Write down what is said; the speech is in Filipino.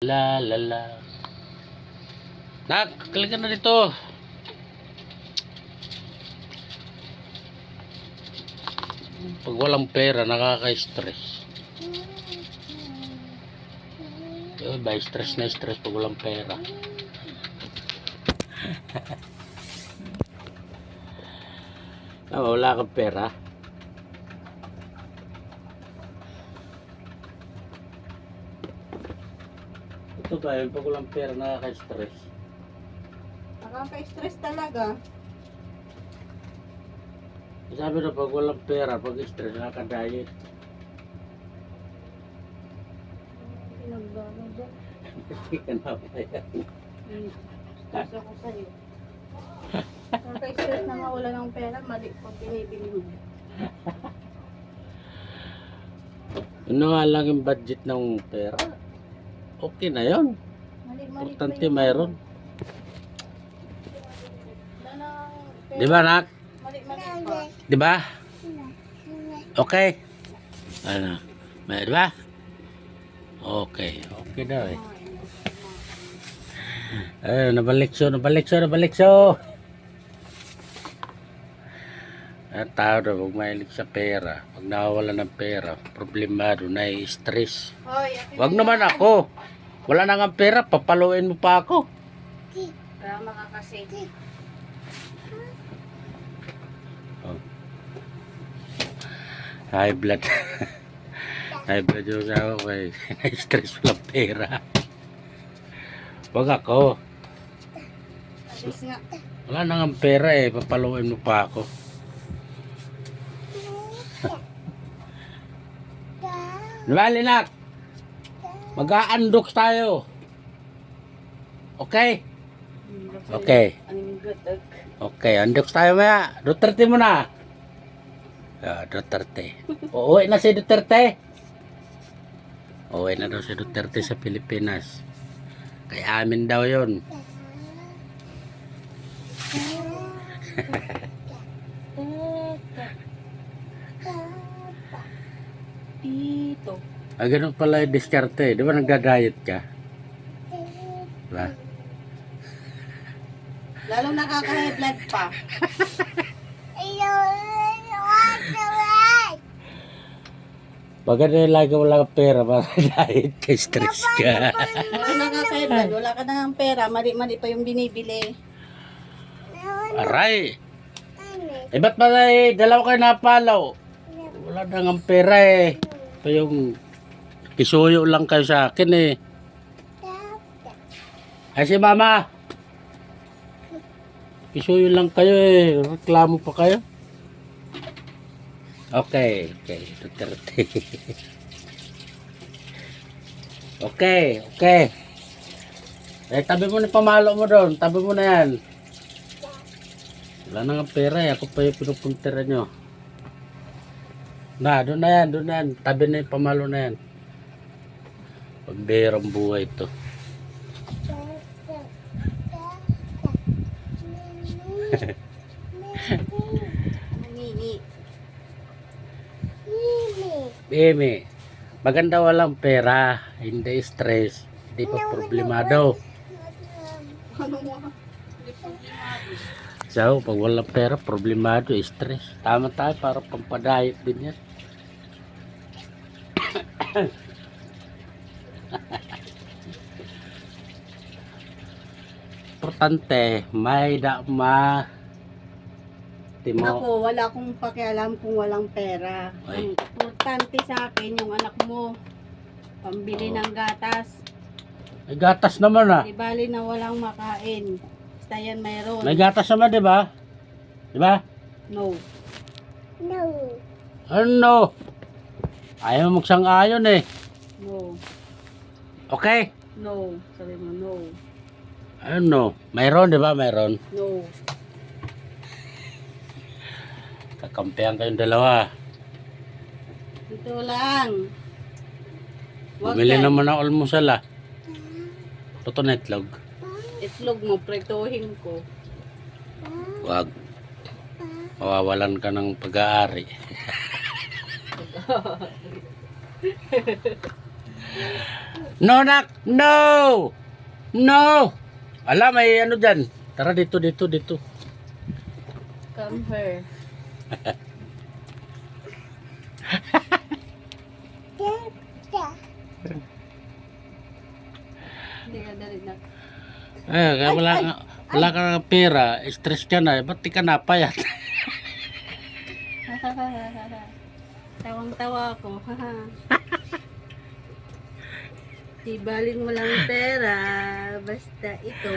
La la la. Nak, kalikan na dito. Pag walang pera, nakaka-stress. Ba, stress na stress pag walang pera. Wala kang pera. Ito ba yun, pag walang pera, nakaka-stress. Nakaka-stress talaga. Sabi na pag walang pera, pag stress, nakaka-diet. Pinagbago dyan. Hindi ka na pa yan. Stress ako sa'yo. Nakaka-stress na nga wala ng pera, mali pag binibili mo. Ano nga lang yung budget ng pera? Okay na yun. Mali-mali Importante mayroon. Pera. Di ba, nak? Mali-mali pa. Di ba? Okay. Ano? May, di ba? Okay. Okay daw eh. Nabalikso. Ang tao daw, pag mahilig sa pera, pag nawawala ng pera, problemado, nai-stress. Hoy, Wag naman ako. Wala na nga pera, papaluin mo pa ako. para makakasave. Oh. High blood. High blood yung asawa ko eh. Nai-stress walang pera. Wag ako. Alis nga. Wala na nga pera eh, papaluin mo pa ako. Bali nak, mag-a-undox tayo. Okay? Okay. Ang gutag. Okay, undox tayo maya. Duterte mo na. Duterte. Uuwi na si Duterte. Uuwi na daw si Duterte sa Pilipinas. Kaya amin daw yun. Dito. Ganun pala yung diskarte. Di ba nagda-diet ka? Diba? Lalong nakaka-high blood pa. Pagka lagi wala kang pera, para diet ka, stress ka. Lalong nakaka-high blood. Wala ka na ng pera. Mali-mali pa yung binibili. Aray! Eh ba't ba dalawa kayo napalaw? Wala na nga pera eh. Pa yung kisuyo lang kayo sa akin eh. Ay si mama. Kisuyo lang kayo eh. Reklamo pa kayo. Okay. Duterte. Okay. Eh tabi mo na pamalo mo doon. Tabi mo na yan. Wala na nga pera eh. Ako pa yung pinupuntira nyo. Doon na yan. Tabi na yung pamalo na yan. Pagberang buhay ito. Beme, maganda walang pera, hindi stress, hindi pa problemado. So, pag walang pera, problemado, stress. Tama tayo para pampadayet din yan. Importante, may dama. Timo. Ako, wala akong pakialam kung walang pera. Ay. Ang importante sa akin, yung anak mo, pambili ng gatas. May gatas naman ah. Di bali na walang makain. Basta yan mayroon. May gatas naman, di ba? Di ba? No. Ano? Ayaw mo magsang-ayon eh. No. Okay? No. Sabi mo, no. Ano? Mayroon, di ba? Mayroon. No. Kakampihan kayong dalawa. Ito lang. Bumili yan. naman ng almusal ah. Toto na itlog. Itlog mo, pretohin ko. Wag. Mawawalan ka ng pag-aari. No, nak! No! No! Ala, may ano dyan. Tara, dito. Come here. Hindi ka dali na. Kaya wala ka ng pera, stress ka na, ba't di ka napayat? Tawang-tawa ako. Ibalin mo lang pera, basta ito.